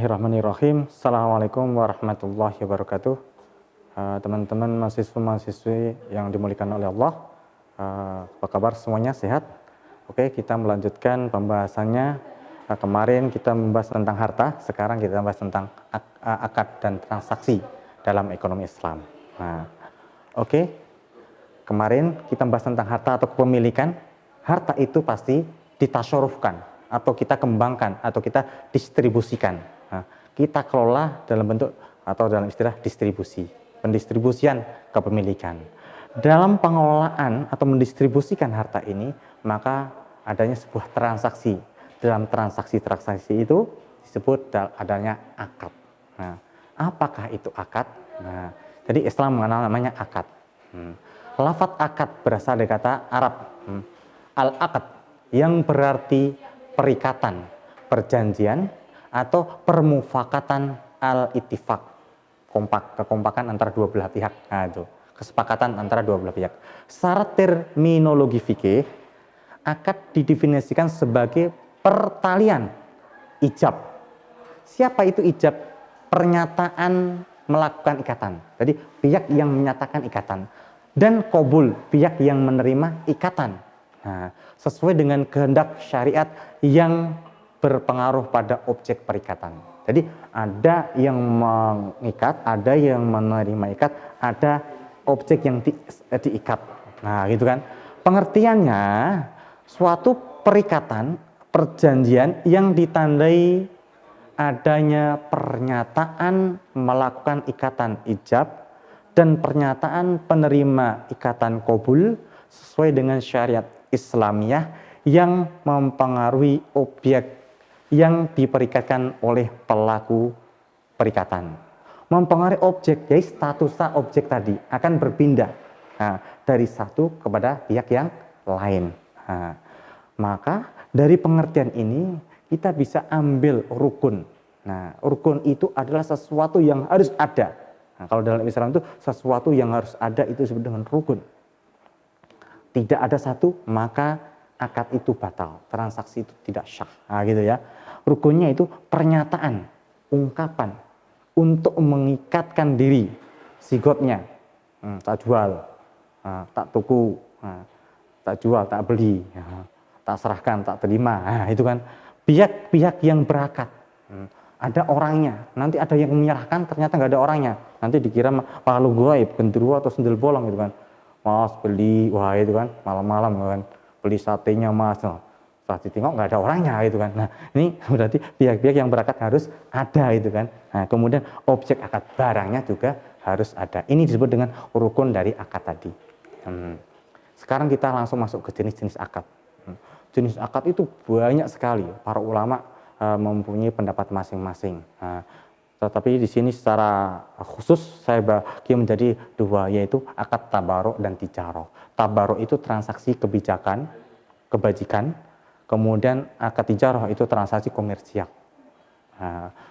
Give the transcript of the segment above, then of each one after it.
Bismillahirrahmanirrahim. Assalamualaikum warahmatullahi wabarakatuh. Teman-teman mahasiswa-mahasiswi yang dimuliakan oleh Allah, apa kabar semuanya, sehat? Oke, kita melanjutkan pembahasannya. Kemarin kita membahas tentang harta, sekarang kita membahas tentang akad dan transaksi dalam ekonomi Islam. Oke, kemarin kita membahas tentang harta atau kepemilikan. Harta itu pasti ditasyarufkan, atau kita kembangkan, atau kita distribusikan. Kita kelola dalam bentuk atau dalam istilah distribusi, pendistribusian kepemilikan. Dalam pengelolaan atau mendistribusikan harta ini, maka adanya sebuah transaksi. Dalam transaksi-transaksi itu disebut adanya akad. Apakah itu akad? Jadi Islam mengenal namanya akad. Lafadz akad berasal dari kata Arab, al-akad, yang berarti perikatan, perjanjian, atau permufakatan al-ittifaq, kekompakan antara dua belah pihak. Itu kesepakatan antara dua belah pihak. Secara terminologi fikih, akad didefinisikan sebagai pertalian ijab. Siapa itu ijab? Pernyataan melakukan ikatan. Jadi pihak yang menyatakan ikatan, dan qabul, pihak yang menerima ikatan. Sesuai dengan kehendak syariat yang berpengaruh pada objek perikatan. Jadi ada yang mengikat, ada yang menerima ikat, ada objek yang diikat. Gitu kan. Pengertiannya, suatu perikatan, perjanjian yang ditandai adanya pernyataan melakukan ikatan ijab dan pernyataan penerima ikatan qabul sesuai dengan syariat Islamiyah yang mempengaruhi objek yang diperikatkan oleh pelaku perikatan. Mempengaruhi objek, jadi status objek tadi akan berpindah dari satu kepada pihak yang lain. Maka dari pengertian ini kita bisa ambil rukun. Rukun itu adalah sesuatu yang harus ada. Kalau dalam Islam itu sesuatu yang harus ada itu disebut dengan rukun. Tidak ada satu, maka akad itu batal, transaksi itu tidak syah. Gitu ya. Rukunnya itu pernyataan, ungkapan untuk mengikatkan diri, sigotnya, tak jual, tak tuku, tak jual, tak beli, tak serahkan, tak terima. Itu kan pihak-pihak yang berakad. Ada orangnya, nanti ada yang menyerahkan, ternyata nggak ada orangnya. Nanti dikira palu gaib, genderuwo atau sendal bolong gitu kan. Mas beli, wah itu kan malam-malam kan beli satenya mas, setelah ditengok nggak ada orangnya itu kan. Ini berarti pihak-pihak yang berakad harus ada itu kan. Kemudian objek akad barangnya juga harus ada. Ini disebut dengan rukun dari akad tadi. Sekarang kita langsung masuk ke jenis-jenis akad. Jenis akad itu banyak sekali. Para ulama mempunyai pendapat masing-masing. Tetapi di sini secara khusus saya bagi menjadi dua, yaitu akad tabaruk dan tijarah. Tabaruk itu transaksi kebijakan, kebajikan. Kemudian akad tijarah itu transaksi komersial.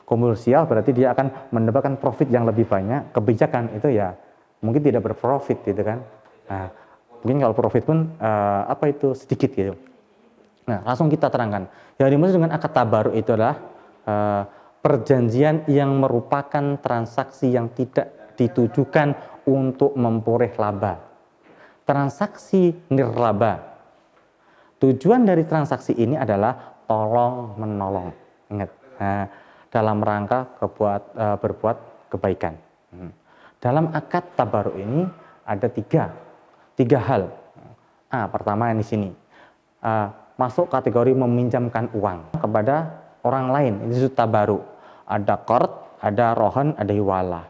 Komersial berarti dia akan mendapatkan profit yang lebih banyak. Kebijakan itu ya mungkin tidak berprofit gitu kan. Mungkin kalau profit pun sedikit gitu. Langsung kita terangkan. Yang dimaksud dengan akad tabaruk itu adalah perjanjian yang merupakan transaksi yang tidak ditujukan untuk memperoleh laba. Transaksi nirlaba. Tujuan dari transaksi ini adalah tolong menolong. Ingat, dalam rangka berbuat kebaikan. Dalam akad tabaruk ini ada tiga hal. Pertama yang di sini masuk kategori meminjamkan uang kepada orang lain, itu disebut tabaruk. Ada qard, ada rohan, ada hiwalah.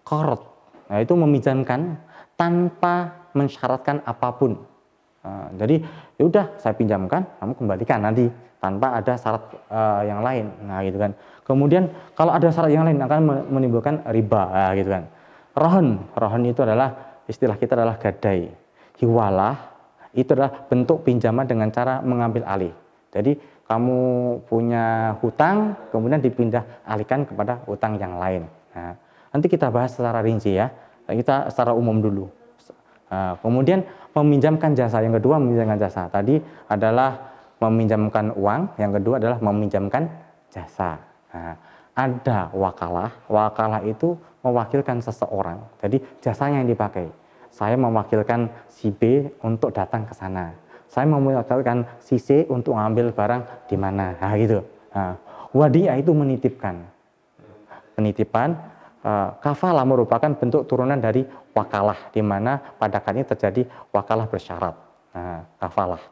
Qard, itu meminjamkan tanpa mensyaratkan apapun. Jadi ya udah saya pinjamkan, kamu kembalikan nanti tanpa ada syarat yang lain. Gitu kan. Kemudian kalau ada syarat yang lain akan menimbulkan riba, gitu kan. Rohan itu adalah istilah kita adalah gadai. Hiwalah itu adalah bentuk pinjaman dengan cara mengambil alih. Jadi kamu punya hutang, kemudian dipindah alihkan kepada hutang yang lain. Nanti kita bahas secara rinci ya. Kita secara umum dulu. Kemudian meminjamkan jasa. Yang kedua meminjamkan jasa. Tadi adalah meminjamkan uang. Yang kedua adalah meminjamkan jasa. ada wakalah. Wakalah itu mewakilkan seseorang. Jadi jasanya yang dipakai. Saya mewakilkan si B untuk datang ke sana. Saya mewakilkan si C untuk ngambil barang di mana. Nah, gitu. Nah, wadiah itu menitipkan. Penitipan, kafalah merupakan bentuk turunan dari wakalah, di mana pada kali ini terjadi wakalah bersyarat. Nah, kafalah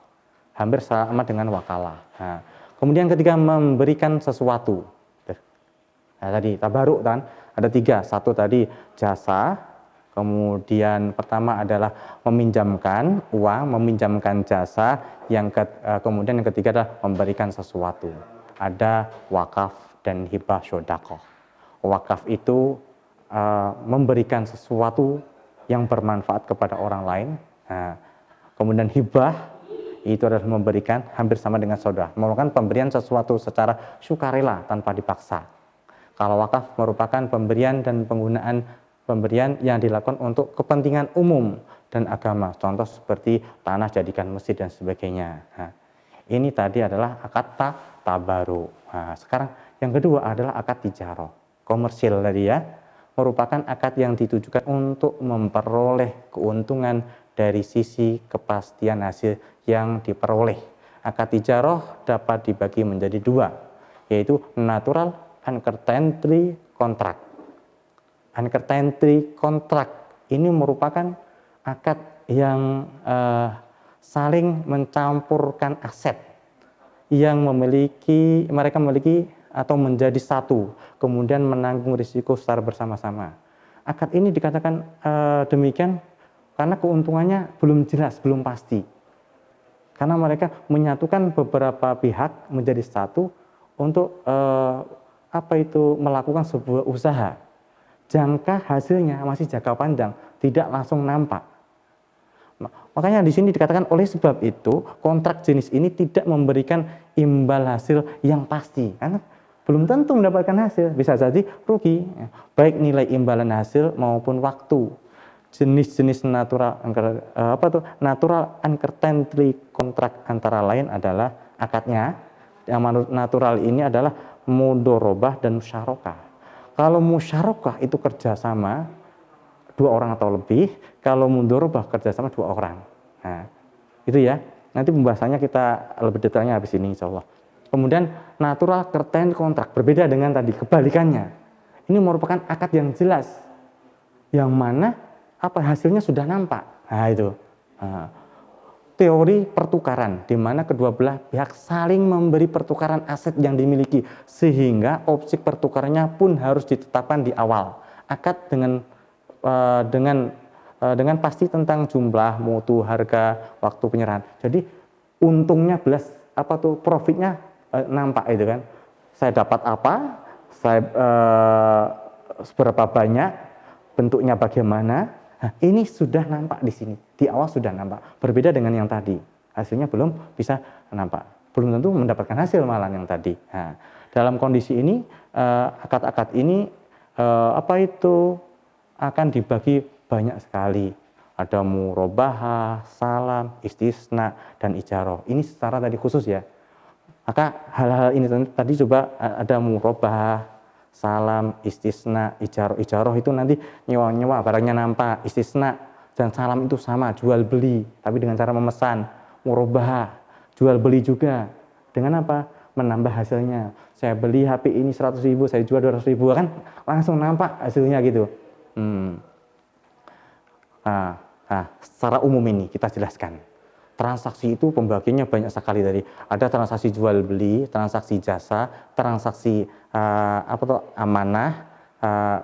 hampir sama dengan wakalah. Nah, kemudian ketika memberikan sesuatu, nah, tadi tabaruk kan ada 3. Satu tadi jasa, kemudian pertama adalah meminjamkan uang, meminjamkan jasa, kemudian yang ketiga adalah memberikan sesuatu. Ada wakaf dan hibah shodaqah. Wakaf itu memberikan sesuatu yang bermanfaat kepada orang lain. Nah, kemudian hibah itu adalah memberikan, hampir sama dengan sedekah, merupakan pemberian sesuatu secara sukarela tanpa dipaksa. Kalau wakaf merupakan pemberian dan penggunaan pemberian yang dilakukan untuk kepentingan umum dan agama. Contoh seperti tanah jadikan masjid dan sebagainya. Nah, ini tadi adalah akad tabaru. Nah, sekarang yang kedua adalah akad tijarah. Komersil tadi ya, merupakan akad yang ditujukan untuk memperoleh keuntungan dari sisi kepastian hasil yang diperoleh. Akad tijarah dapat dibagi menjadi 2, yaitu natural uncertainty contract. Uncertainty contract ini merupakan akad yang saling mencampurkan aset yang mereka memiliki atau menjadi satu, kemudian menanggung risiko secara bersama-sama. Akad ini dikatakan demikian karena keuntungannya belum jelas, belum pasti. Karena mereka menyatukan beberapa pihak menjadi satu untuk melakukan sebuah usaha. Jangka hasilnya masih jangka panjang, tidak langsung nampak. Makanya di sini dikatakan oleh sebab itu kontrak jenis ini tidak memberikan imbal hasil yang pasti, karena belum tentu mendapatkan hasil, bisa jadi rugi, baik nilai imbalan hasil maupun waktu. Jenis-jenis natural uncertainty contract antara lain adalah akadnya. Yang natural ini adalah mudharabah dan musyarakah. Kalau musyarakah itu kerjasama 2 orang atau lebih, kalau mudharabah kerjasama 2 orang. Nah, itu ya. Nanti pembahasannya kita lebih detailnya habis ini insyaallah. Kemudian natural certain kontrak berbeda dengan tadi, kebalikannya. Ini merupakan akad yang jelas, yang mana hasilnya sudah nampak. Nah itu teori pertukaran, di mana kedua belah pihak saling memberi pertukaran aset yang dimiliki, sehingga objek pertukarannya pun harus ditetapkan di awal. Akad dengan pasti tentang jumlah, mutu, harga, waktu penyerahan. Jadi untungnya profitnya nampak itu kan. Saya dapat apa, seberapa banyak, bentuknya bagaimana. Nah, ini sudah nampak di sini. Di awal sudah nampak. Berbeda dengan yang tadi. Hasilnya belum bisa nampak. Belum tentu mendapatkan hasil malah yang tadi. Nah, dalam kondisi ini akad-akad ini akan dibagi banyak sekali. Ada murabahah, salam, istisna, dan ijarah. Ini secara tadi khusus ya. Maka hal-hal ini tadi coba ada murabahah, salam, istisna, ijarah. Ijarah itu nanti nyewa barangnya nampak, istisna dan salam itu sama, jual beli, tapi dengan cara memesan. Murabahah, jual beli juga. Dengan apa? Menambah hasilnya. Saya beli HP ini 100.000, saya jual 200.000, kan langsung nampak hasilnya gitu. Secara umum ini kita jelaskan. Transaksi itu pembagiannya banyak sekali tadi. Ada transaksi jual beli, transaksi jasa, transaksi amanah,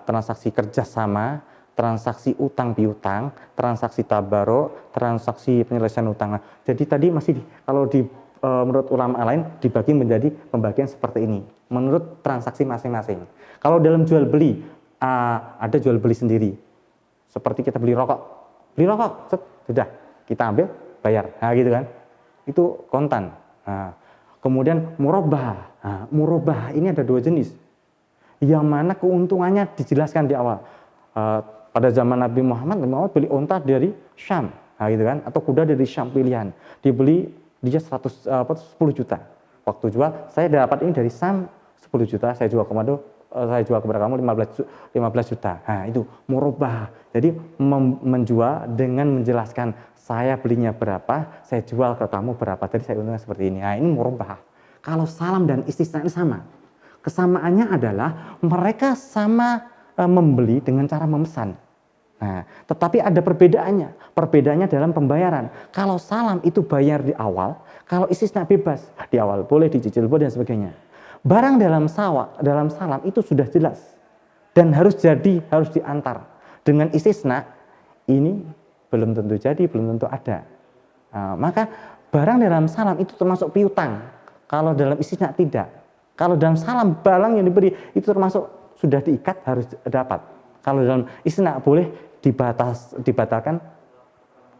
transaksi kerjasama, transaksi utang piutang, transaksi tabaruk, transaksi penyelesaian utang. Jadi tadi menurut ulama lain dibagi menjadi pembagian seperti ini. Menurut transaksi masing-masing. Kalau dalam jual beli ada jual beli sendiri. Seperti kita beli rokok, sudah kita ambil, bayar, nah gitu kan, itu kontan. Nah, kemudian murabahah. Nah, murabahah ini ada 2 jenis, yang mana keuntungannya dijelaskan di awal. Pada zaman Nabi Muhammad beli unta dari Syam, nah gitu kan, atau kuda dari Syam pilihan, dibeli dia 10 juta. Waktu jual, saya dapat ini dari Syam 10 juta, saya jual ke saya jual kepada kamu 15 juta. Nah, itu murabah. Jadi menjual dengan menjelaskan saya belinya berapa, saya jual ke kamu berapa. Jadi saya untungnya seperti ini. Nah, ini murabah. Kalau salam dan istisna ini sama. Kesamaannya adalah mereka sama membeli dengan cara memesan. Nah, tetapi ada perbedaannya. Perbedaannya dalam pembayaran. Kalau salam itu bayar di awal, kalau istisna bebas di awal, boleh dicicil, boleh dan sebagainya. Barang dalam salam itu sudah jelas dan harus diantar. Dengan istisna ini belum tentu jadi, belum tentu ada. Nah, maka barang dalam salam itu termasuk piutang. Kalau dalam istisna tidak. Kalau dalam salam barang yang diberi itu termasuk sudah diikat harus dapat. Kalau dalam istisna boleh dibatalkan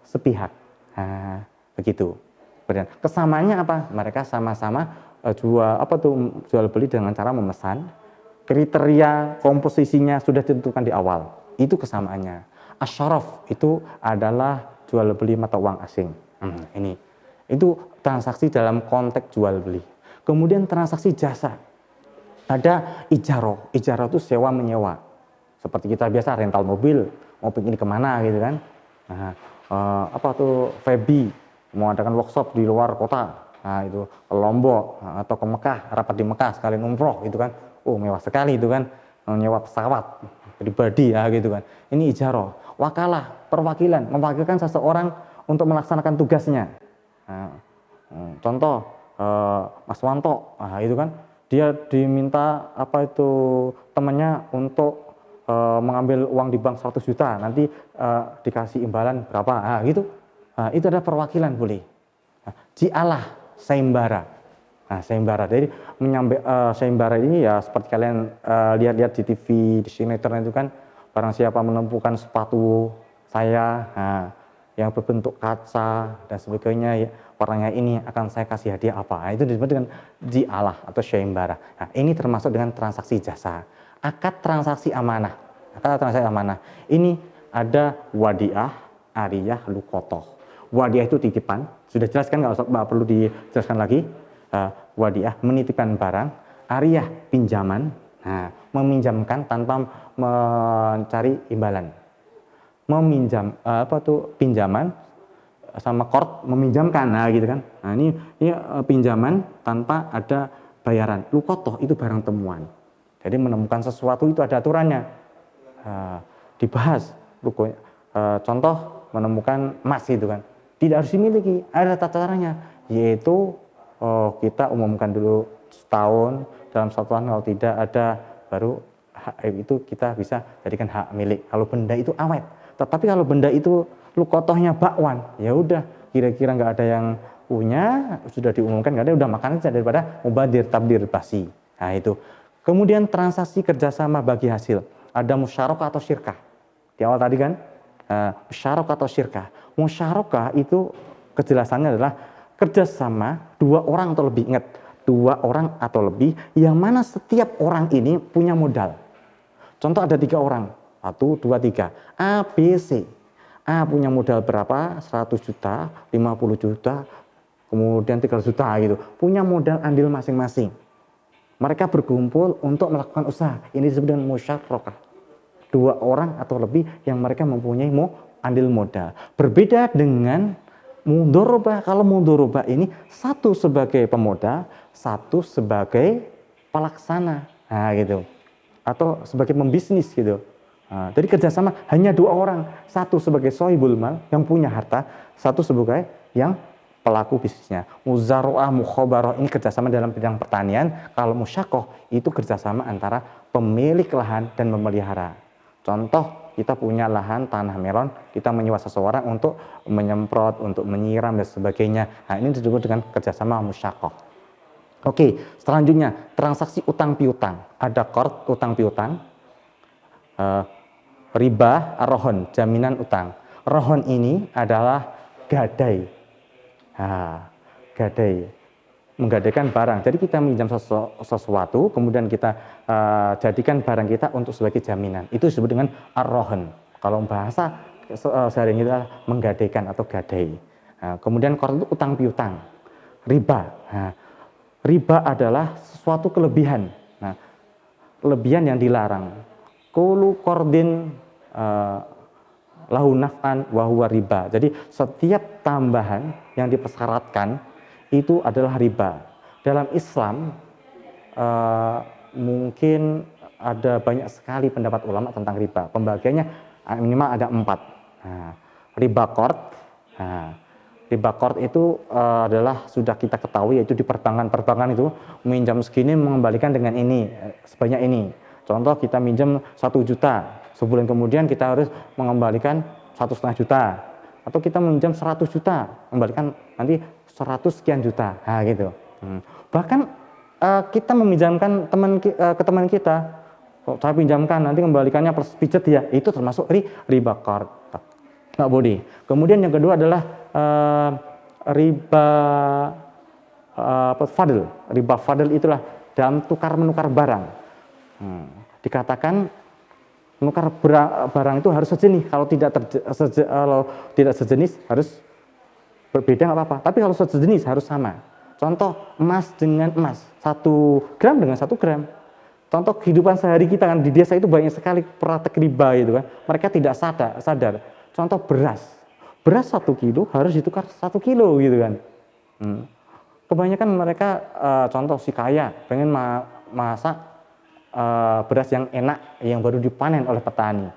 sepihak. Nah, begitu. Kesamaannya apa? Mereka sama-sama jual beli dengan cara memesan. Kriteria komposisinya sudah ditentukan di awal. Itu kesamaannya. Asyaraf itu adalah jual beli mata uang asing. Ini. Itu transaksi dalam konteks jual beli. Kemudian transaksi jasa. Ada ijaroh. Ijaroh itu sewa menyewa. Seperti kita biasa rental mobil, mau pergi kemana gitu kan. Nah, Febi mau adakan workshop di luar kota. Nah, itu ke Lombok atau ke Mekah, rapat di Mekah sekalian umroh gitu kan. Mewah sekali itu kan. Nyewa pesawat pribadi ya gitu kan. Ini ijaroh. Wakalah, perwakilan, mewakilkan seseorang untuk melaksanakan tugasnya. Nah, contoh Mas Wanto, itu kan dia diminta temannya untuk mengambil uang di bank 100 juta, nanti dikasih imbalan berapa, gitu. Itu ada perwakilan boleh. Ji'alah saimbara. Nah, saimbara. Jadi saimbara ini ya seperti kalian lihat-lihat di TV, di sinetron itu kan, barang siapa menemukan sepatu saya yang berbentuk kaca dan sebagainya, ya, warnanya ini akan saya kasih hadiah apa. Nah, itu disebut dengan ji'alah atau saimbara. Nah, ini termasuk dengan transaksi jasa. Akad transaksi amanah. Ini ada wadiah, ariyah, lukotoh. Wadiah itu titipan, sudah jelas kan, nggak perlu dijelaskan lagi. Wadiah menitipkan barang, ariyah pinjaman, meminjamkan tanpa mencari imbalan. Pinjaman sama qard meminjamkan, gitu kan. Nah, ini pinjaman tanpa ada bayaran. Lukotoh itu barang temuan. Jadi menemukan sesuatu itu ada aturannya, dibahas. Contoh menemukan emas itu kan, tidak harus dimiliki, ada tata caranya, yaitu kita umumkan dulu setahun, dalam 1 tahun kalau tidak ada, baru hak itu kita bisa jadikan hak milik. Kalau benda itu awet, tetapi kalau benda itu lukotohnya bakwan, ya udah kira-kira nggak ada yang punya, sudah diumumkan nggak ada, udah makan aja daripada mubadir tabdir basi. Nah, itu. Kemudian transaksi kerjasama bagi hasil, ada musyarakah atau syirkah. Di awal tadi kan, musyarakah atau syirkah. Musyarakah itu kejelasannya adalah kerjasama 2 orang atau lebih. Ingat, 2 orang atau lebih, yang mana setiap orang ini punya modal. Contoh ada 3 orang, 1, 2, 3, A, B, C. A punya modal berapa? 100 juta, 50 juta, kemudian 300 juta gitu. Punya modal andil masing-masing. Mereka berkumpul untuk melakukan usaha. Ini disebut dengan musyarakah. 2 orang atau lebih yang mereka mempunyai andil modal. Berbeda dengan mudharabah. Kalau mudharabah ini 1 sebagai pemodal, 1 sebagai pelaksana, gitu. Atau sebagai pembisnis gitu. Jadi kerjasama hanya 2 orang, 1 sebagai sohibul mal yang punya harta, 1 sebagai yang pelaku bisnisnya. Muzara'ah, mukhabarah ini kerjasama dalam bidang pertanian. Kalau musyakoh itu kerjasama antara pemilik lahan dan memelihara. Contoh, kita punya lahan tanah melon, kita menyewa seseorang untuk menyemprot, untuk menyiram dan sebagainya. Nah, ini disebut dengan kerjasama musyakoh. Oke, selanjutnya transaksi utang piutang. Ada qard utang piutang, riba, rohon jaminan utang. Rohon ini adalah gadai. Gadai, menggadaikan barang. Jadi kita minjam sesuatu, kemudian kita jadikan barang kita untuk sebagai jaminan. Itu disebut dengan ar-rohon. Kalau bahasa sehari kita menggadaikan atau gadai. Kemudian qard itu utang piutang. Riba. Riba adalah sesuatu kelebihan. kelebihan yang dilarang. Kullu qardin lahu naf'an wa huwa riba. Jadi setiap tambahan yang dipersyaratkan itu adalah riba. Dalam Islam mungkin ada banyak sekali pendapat ulama tentang riba. Pembagiannya minimal ada 4. Nah, riba qard. Nah, riba qard itu adalah sudah kita ketahui, yaitu di perbankan itu minjam segini mengembalikan dengan ini sebanyak ini. Contoh kita minjam 1 juta, sebulan kemudian kita harus mengembalikan 1,5 juta. Atau kita minjam 100 juta, mengembalikan nanti 100 sekian juta. Nah, gitu. Bahkan kita meminjamkan ke teman kita, saya pinjamkan nanti kembalikannya plus pijet ya, itu termasuk riba qard. Nggak boleh. Kemudian yang kedua adalah riba fadl. Riba fadl itulah dalam tukar menukar barang. Dikatakan menukar barang itu harus sejenis. Kalau tidak sejenis harus berbeda nggak apa-apa. Tapi kalau sejenis harus sama. Contoh emas dengan emas, 1 gram dengan 1 gram. Contoh kehidupan sehari kita kan di desa itu banyak sekali praktek riba gitu kan. Mereka tidak sadar. Contoh beras 1 kilo harus ditukar 1 kilo gitu kan. Kebanyakan mereka contoh si kaya pengen masak beras yang enak yang baru dipanen oleh petani.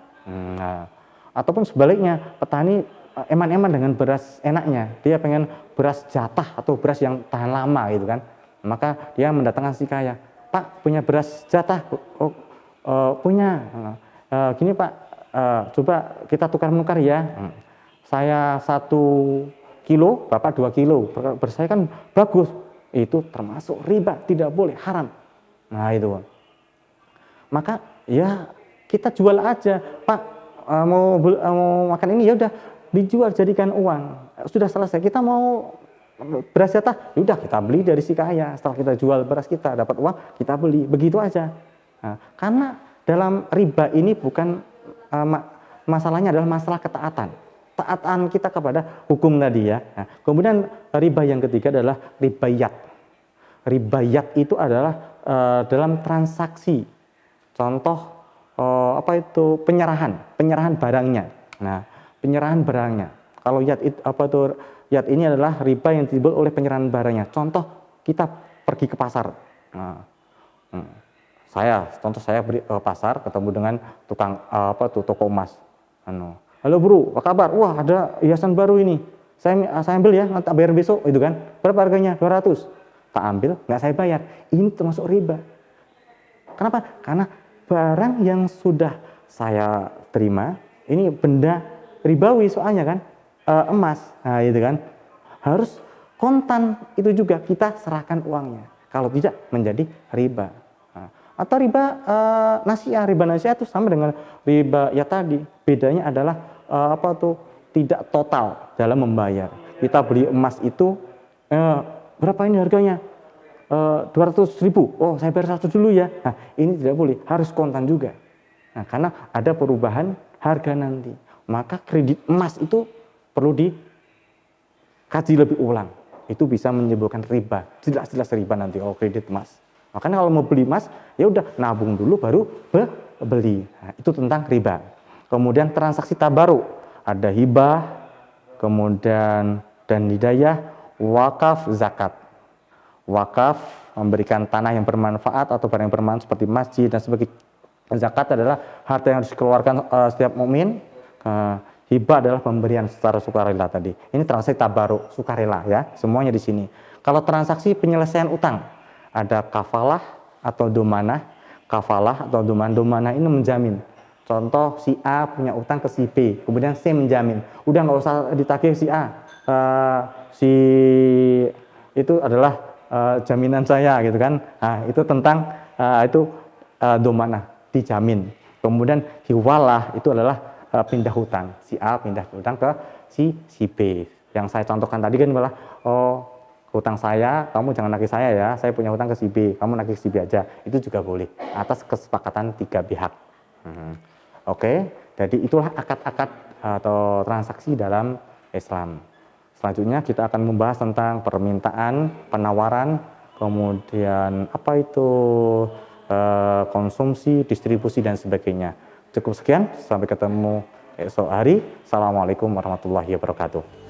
Ataupun sebaliknya petani eman-eman dengan beras enaknya, dia pengen beras jatah atau beras yang tahan lama gitu kan. Maka dia mendatangkan si kaya, Pak punya beras jatah? Punya. Gini Pak, coba kita tukar-menukar ya. Saya 1 kilo, Bapak 2 kilo. Beras saya kan bagus. Itu termasuk riba, tidak boleh, haram. Nah itu. Maka ya kita jual aja, Pak mau makan ini ya udah dijual jadikan uang. Sudah selesai. Kita mau beras jatah, yaudah kita beli dari si kaya. Setelah kita jual beras kita dapat uang, kita beli. Begitu aja. Nah, karena dalam riba ini bukan masalahnya adalah masalah ketaatan. Taatan kita kepada hukum tadi ya. Nah, kemudian riba yang ketiga adalah ribayat. Ribayat itu adalah dalam transaksi. Contoh penyerahan barangnya. Nah, penyerahan barangnya. Kalau yat ini adalah riba yang timbul oleh penyerahan barangnya. Contoh kita pergi ke pasar. Saya beri pasar ketemu dengan tukang toko emas. Halo bro, apa kabar? Wah ada hiasan baru ini. Saya ambil ya, nanti bayar besok itu kan. Berapa harganya? 200. Tak ambil, nggak saya bayar. Ini termasuk riba. Kenapa? Karena barang yang sudah saya terima ini benda ribawi soalnya kan, emas, nah itu kan harus kontan, itu juga kita serahkan uangnya. Kalau tidak menjadi riba. Nah, atau riba nasiah itu sama dengan riba ya tadi. Bedanya adalah tidak total dalam membayar. Kita beli emas itu berapa ini harganya? 200.000. Oh, saya bayar 100 dulu ya. Nah, ini tidak boleh, harus kontan juga. Nah, karena ada perubahan harga nanti. Maka kredit emas itu perlu dikaji lebih ulang. Itu bisa menimbulkan riba. Jelas-jelas riba nanti kalau kredit emas. Makanya kalau mau beli emas, ya udah nabung dulu baru beli. Nah, itu tentang riba. Kemudian transaksi tabaruk, ada hibah, kemudian dan hidayah, wakaf, zakat. Wakaf memberikan tanah yang bermanfaat atau barang yang bermanfaat seperti masjid dan sebagainya. Zakat adalah harta yang harus dikeluarkan setiap mukmin. Hibah adalah pemberian secara sukarela tadi. Ini transaksi tabaruk, sukarela ya, semuanya di sini. Kalau transaksi penyelesaian utang, ada kafalah atau domanah. Kafalah atau domanah ini menjamin. Contoh si A punya utang ke si B, kemudian C menjamin. Udah nggak usah ditagih si A. Si itu adalah jaminan saya gitu kan. Nah, itu tentang domanah, dijamin. Kemudian hiwalah itu adalah pindah hutang. Si A pindah hutang ke si B. Yang saya contohkan tadi kan adalah hutang saya, kamu jangan nagih saya ya. Saya punya hutang ke si B, kamu nagih si B aja. Itu juga boleh atas kesepakatan 3 pihak. Oke, jadi itulah akad-akad atau transaksi dalam Islam. Selanjutnya kita akan membahas tentang permintaan, penawaran, kemudian konsumsi, distribusi dan sebagainya. Cukup sekian, sampai ketemu esok hari. Assalamualaikum warahmatullahi wabarakatuh.